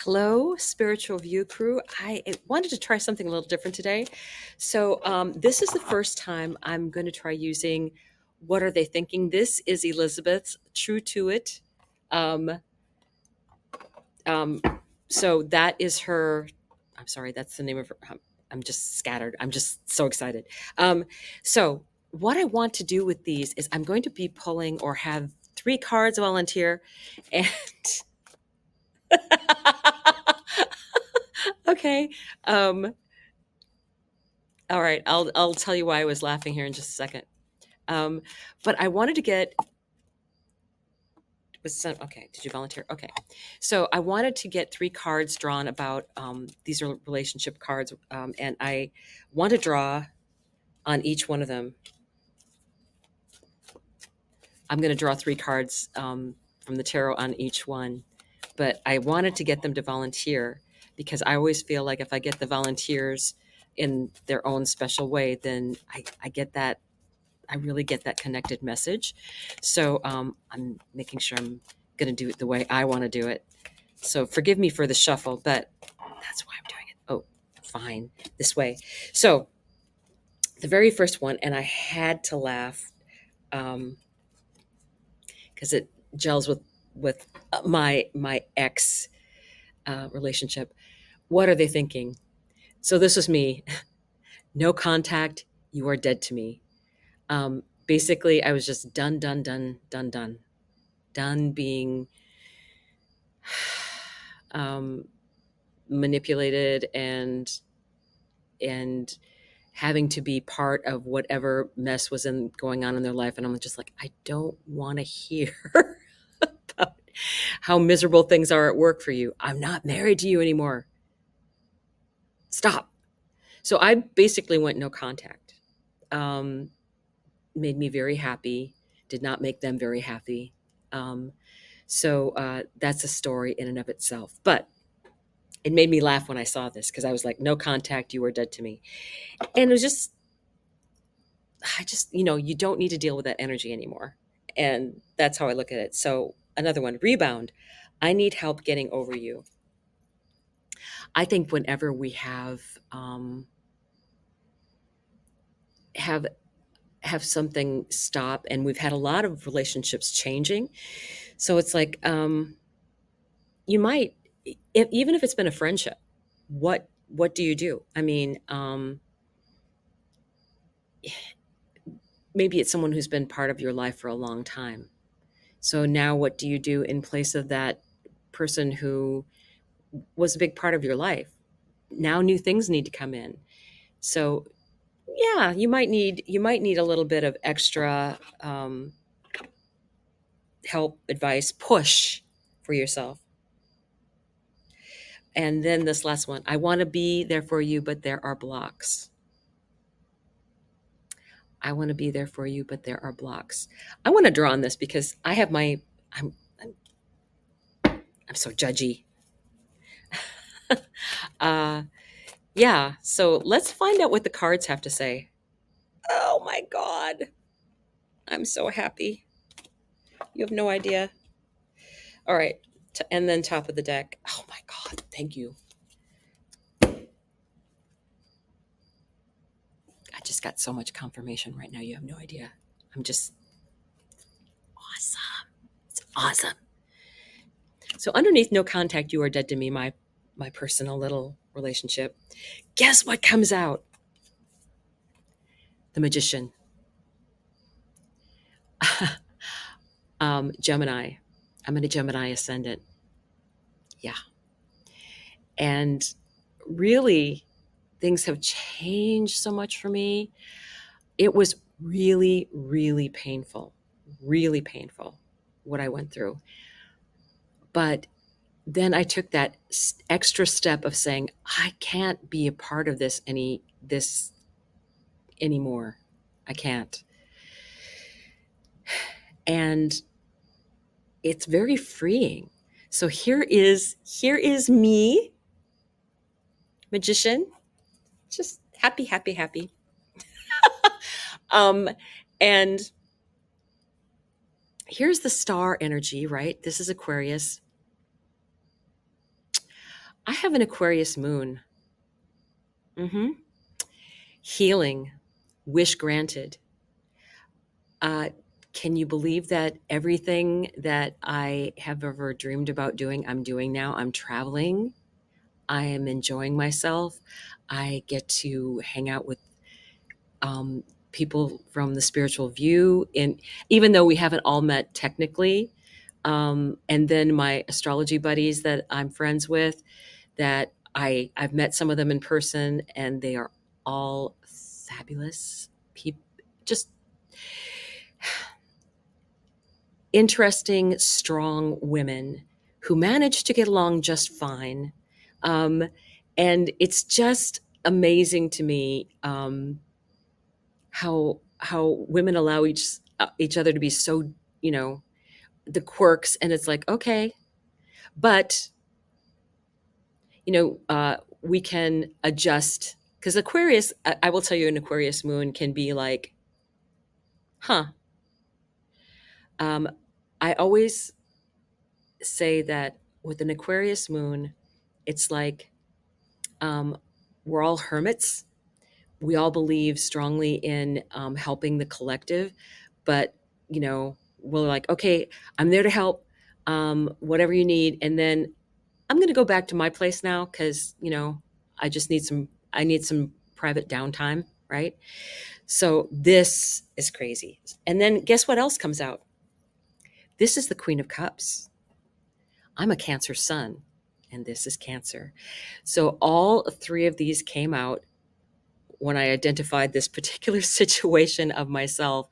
Hello, Spiritual View crew. I wanted to try something a little different today. So, this is the first time I'm going to try using What Are They Thinking? This is Elizabeth's True to It. Um, um, so, that is her. I'm sorry, that's the name of her. I'm just scattered. I'm just so excited. So, what I want to do with these is I'm going to be pulling or have three cards volunteer and. Okay. Um, all right. I'll tell you why I was laughing here in just a second. Um, but I wanted to get okay. Did you volunteer? Okay. So I wanted to get three cards drawn about these are relationship cards, and I want to draw on each one of them. I'm going to draw three cards from the tarot on each one, but I wanted to get them to volunteer because I always feel like if I get the volunteers in their own special way, then I get that I really get that connected message. So I'm making sure I'm going to do it the way I want to do it. So forgive me for the shuffle, but that's why I'm doing it. Oh, fine, this way. So the very first one, and I had to laugh because it gels with my ex relationship. What are they thinking? So this was me. No contact. You are dead to me. Basically, I was just done being um, manipulated and having to be part of whatever mess was going on in their life. And I'm just like, I don't want to hear about how miserable things are at work for you. I'm not married to you anymore. Stop. So I basically went no contact. Um, Made me very happy. Did not make them very happy. So that's a story in and of itself. But it made me laugh when I saw this because I was like, no contact, you are dead to me. And it was just, you don't need to deal with that energy anymore. And that's how I look at it. So another one, rebound. I need help getting over you. I think whenever we have have something stop, and we've had a lot of relationships changing. So it's like, you might, even if it's been a friendship, what do you do? I mean, maybe it's someone who's been part of your life for a long time. So now what do you do in place of that person who was a big part of your life? Now new things need to come in. So yeah, you might need a little bit of extra help, advice, push for yourself. And then this last one, I want to be there for you, but there are blocks. I want to be there for you, but there are blocks. I want to draw on this because I have I'm so judgy. uh, yeah. So let's find out what the cards have to say. Oh my God. I'm so happy. You have no idea. All right. And then top of the deck. Oh my God. Thank you. I just got so much confirmation right now. You have no idea. I'm just awesome. It's awesome. So underneath no contact, you are dead to me, my personal little relationship. Guess what comes out? The Magician. Gemini. I'm in a Gemini ascendant. Yeah. And really, things have changed so much for me. It was really, really painful, what I went through. But then I took that extra step of saying, I can't be a part of this anymore. I can't. And it's very freeing. So here is me, magician, just happy, happy, happy. um, and here's the star energy, right? This is Aquarius. have an Aquarius moon. Hmm. Healing, wish granted. Uh, can you believe that everything that I have ever dreamed about doing, I'm doing now? I'm traveling. I am enjoying myself. I get to hang out with um, people from the spiritual view, and even though we haven't all met technically, and then my astrology buddies that I'm friends with, that I've met some of them in person, and they are all fabulous people, just interesting, strong women who manage to get along just fine. Um, and it's just amazing to me how women allow each other to be so, you know, the quirks, and it's like, okay, but we can adjust, because Aquarius, I will tell you, an Aquarius moon can be like, huh. Um, I always say that with an Aquarius moon, it's like, um, we're all hermits. We all believe strongly in helping the collective, but we're like, okay, I'm there to help, whatever you need, and then I'm going to go back to my place now because I need some private downtime, right? So this is crazy. And then guess what else comes out? This is the Queen of Cups. I'm a Cancer sun, and this is Cancer. So all three of these came out when I identified this particular situation of myself.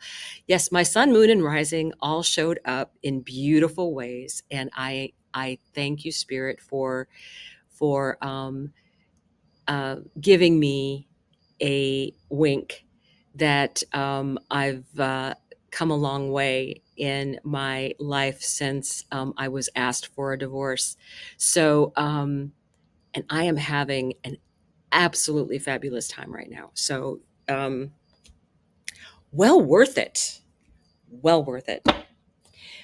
Yes, my sun, moon, and rising all showed up in beautiful ways, and I thank you, Spirit, for giving me a wink that I've come a long way in my life since I was asked for a divorce. So, and I am having an absolutely fabulous time right now. So, um, well worth it. Well worth it.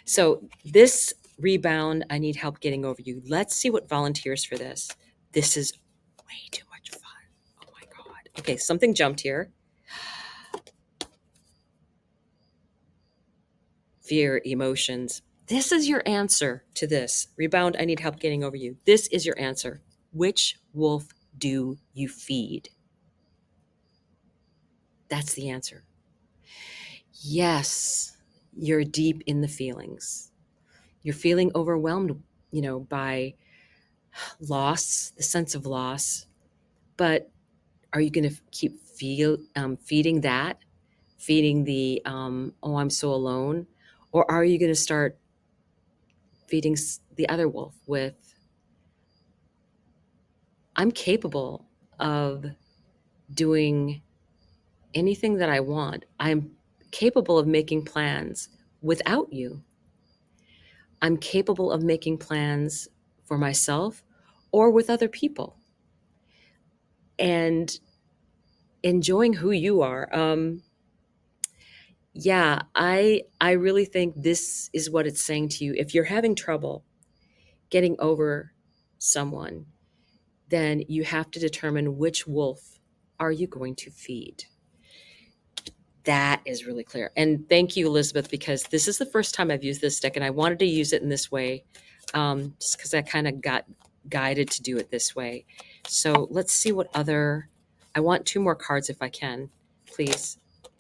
So, this rebound, I need help getting over you. Let's see what volunteers for this. This is way too much fun. Oh my God. Okay, something jumped here. Fear, emotions. This is your answer to this. Rebound, I need help getting over you. This is your answer. Which wolf do you feed? That's the answer. Yes, you're deep in the feelings. You're feeling overwhelmed, by loss, the sense of loss. But are you going to keep feeding that, feeding the oh, I'm so alone, or are you going to start feeding the other wolf with, I'm capable of doing anything that I want. I'm capable of making plans without you. I'm capable of making plans for myself or with other people and enjoying who you are. Yeah, I really think this is what it's saying to you. If you're having trouble getting over someone, then you have to determine which wolf are you going to feed. That is really clear. And thank you, Elizabeth, because this is the first time I've used this deck, and I wanted to use it in this way, just because I kind of got guided to do it this way. So let's see what other. I want two more cards if I can, please.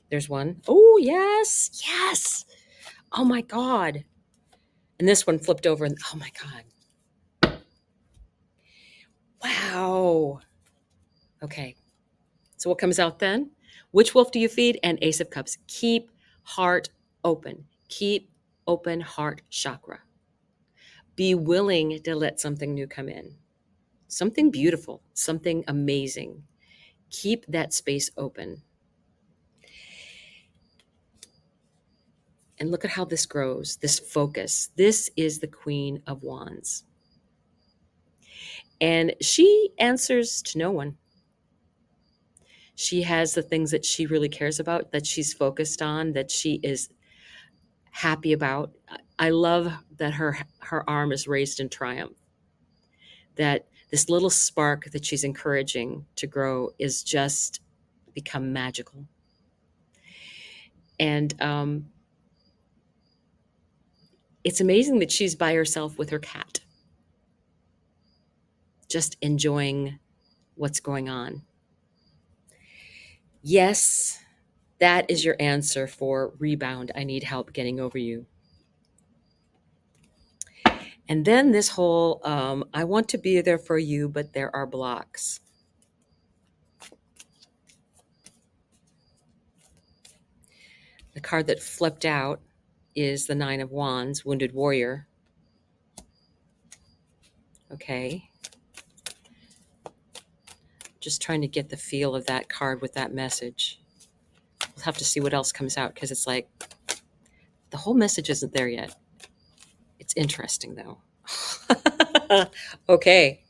There's one. Oh, yes, yes. Oh my God. And this one flipped over, and oh my God. Wow. Okay. So what comes out then? Which wolf do you feed? And Ace of Cups. Keep heart open. Keep open heart chakra. Be willing to let something new come in. Something beautiful, something amazing. Keep that space open. And look at how this grows, this focus. This is the Queen of Wands. And she answers to no one. She has the things that she really cares about, that she's focused on, that she is happy about. I love that her arm is raised in triumph. That This little spark that she's encouraging to grow is just become magical. And it's amazing that she's by herself with her cat, just enjoying what's going on. Yes, that is your answer for rebound. I need help getting over you. And then this whole, I want to be there for you, but there are blocks. The card that flipped out is the Nine of Wands, Wounded Warrior. Okay. Just trying to get the feel of that card with that message. We'll have to see what else comes out, because it's like the whole message isn't there yet. It's interesting though. Okay.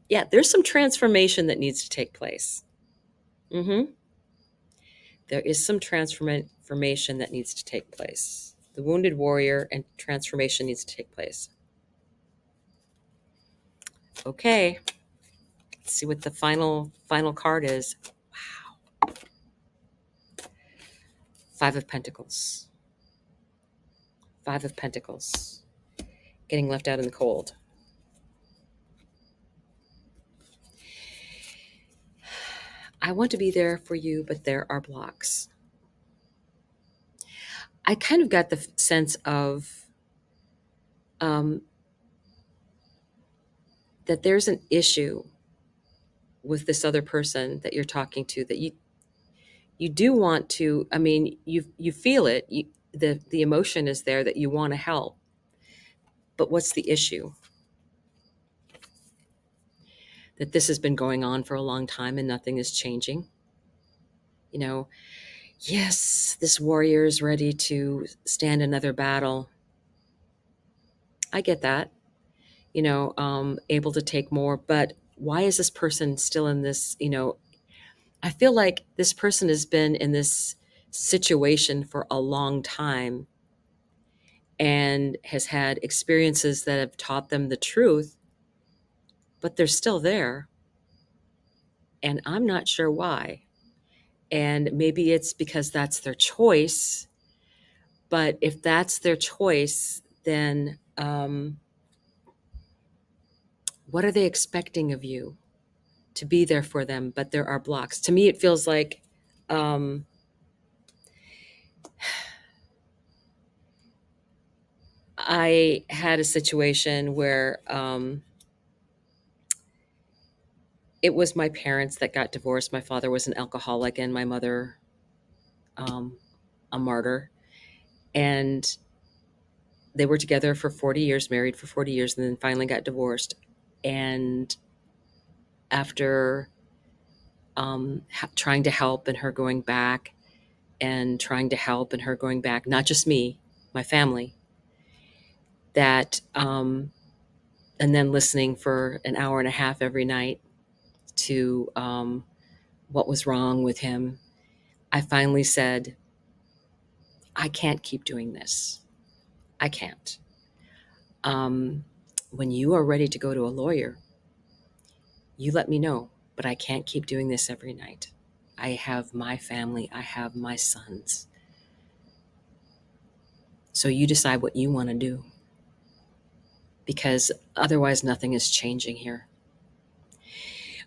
Yeah, there's some transformation that needs to take place. There is some transformation that needs to take place. The Wounded Warrior and transformation needs to take place. Okay. Let's see what the final card is. Wow. Five of Pentacles. Five of Pentacles. Getting left out in the cold. I want to be there for you, but there are blocks. I kind of got the sense of that there's an issue with this other person that you're talking to, that you do want to, I mean, you feel it, the emotion is there that you want to help. But what's the issue? That this has been going on for a long time and nothing is changing. You know, yes, this warrior is ready to stand another battle. I get that. You know, able to take more, but why is this person still in this, you know, I feel like this person has been in this situation for a long time and has had experiences that have taught them the truth, but they're still there. And I'm not sure why. And maybe it's because that's their choice. But if that's their choice, then what are they expecting of you? To be there for them, but there are blocks. To me, it feels like I had a situation where it was my parents that got divorced. My father was an alcoholic and my mother a martyr. And they were together for 40 years, married for 40 years, and then finally got divorced. And after trying to help and her going back and trying to help and her going back, not just me, my family, that, and then listening for an hour and a half every night to what was wrong with him, I finally said, I can't keep doing this. I can't. When you are ready to go to a lawyer, you let me know, but I can't keep doing this every night. I have my family, I have my sons. So you decide what you want to do, because otherwise nothing is changing here.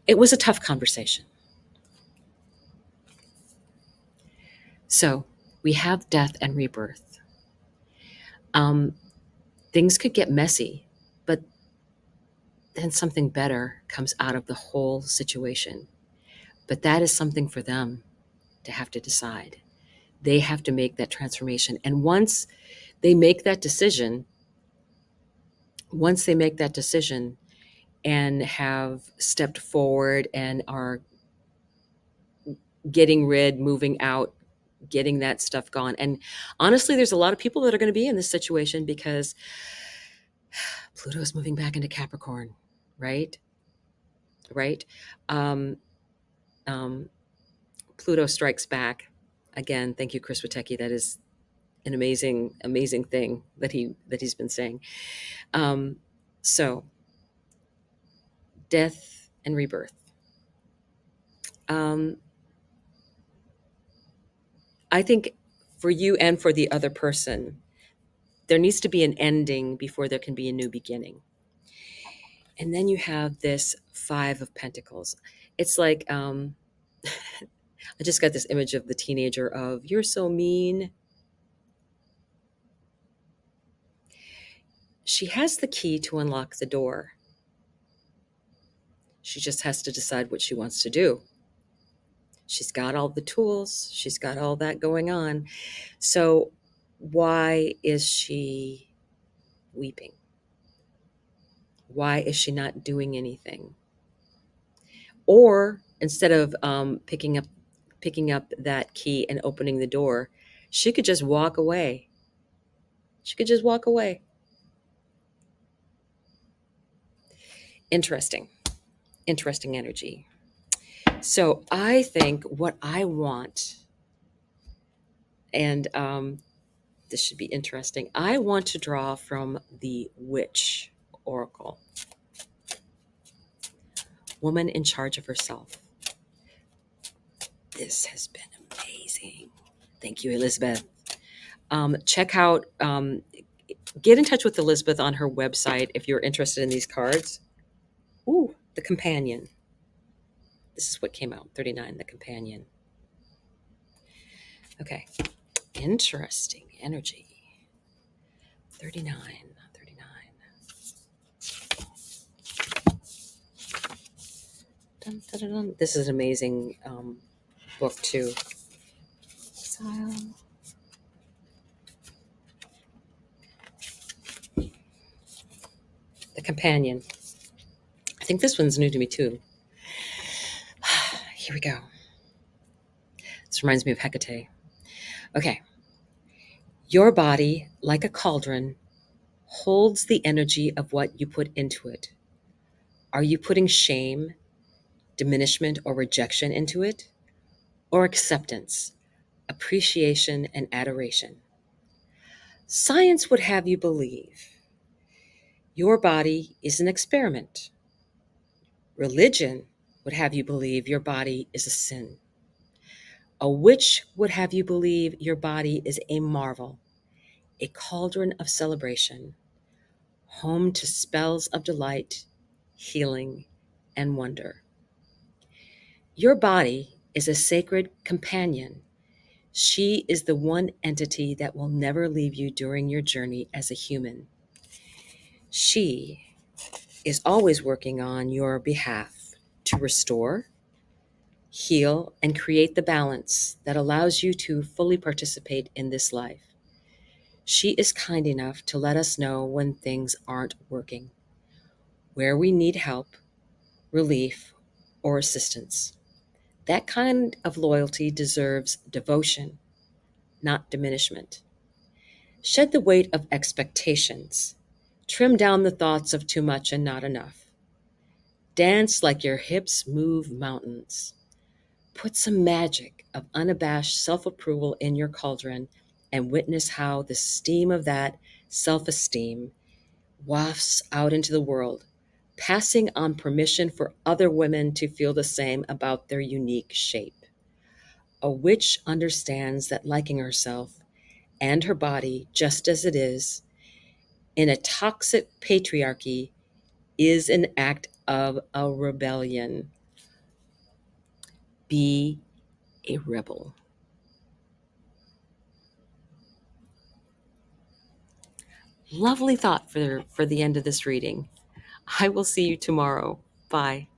It was a tough conversation. So we have death and rebirth. Things could get messy, but then something better comes out of the whole situation. But that is something for them to have to decide. They have to make that transformation. And once they make that decision, and have stepped forward and are moving out, getting that stuff gone. And honestly, there's a lot of people that are going to be in this situation because Pluto is moving back into Capricorn, right? Right? Um, Pluto strikes back again. Thank you, Chris Witecki. That is an amazing, amazing thing that he's been saying. So death and rebirth. Um, I think for you and for the other person, there needs to be an ending before there can be a new beginning. And then you have this Five of Pentacles. It's like, I just got this image of the teenager of, you're so mean. She has the key to unlock the door. She just has to decide what she wants to do. She's got all the tools. She's got all that going on. So why is she weeping? Why is she not doing anything? Or instead of picking up that key and opening the door, she could just walk away. She could just walk away. Interesting. Interesting energy. So I think what I want, and this should be interesting, I want to draw from the Witch Oracle. Woman in charge of herself. This has been amazing. Thank you, Elizabeth. Check out, get in touch with Elizabeth on her website if you're interested in these cards. Ooh, the Companion. This is what came out, 39, the Companion. Okay, interesting energy. 39, 39. Dun, dun, dun, dun. This is an amazing book too. Exile. The Companion. I think this one's new to me too. Here we go. This reminds me of HEKATE. Okay. Your body, like a cauldron, holds the energy of what you put into it. Are you putting shame, diminishment, or rejection into it? Or acceptance, appreciation, and adoration? Science would have you believe your body is an experiment. Religion would have you believe your body is a sin. A witch would have you believe your body is a marvel, a cauldron of celebration, home to spells of delight, healing, and wonder. Your body is a sacred companion. She is the one entity that will never leave you during your journey as a human. She is always working on your behalf to restore, heal, and create the balance that allows you to fully participate in this life. She is kind enough to let us know when things aren't working, where we need help, relief, or assistance. That kind of loyalty deserves devotion, not diminishment. Shed the weight of expectations. Trim down the thoughts of too much and not enough. Dance like your hips move mountains. Put some magic of unabashed self-approval in your cauldron and witness how the steam of that self-esteem wafts out into the world, passing on permission for other women to feel the same about their unique shape. A witch understands that liking herself and her body just as it is in a toxic patriarchy is an act of a rebellion. Be a rebel. Lovely thought for the end of this reading. I will see you tomorrow. Bye.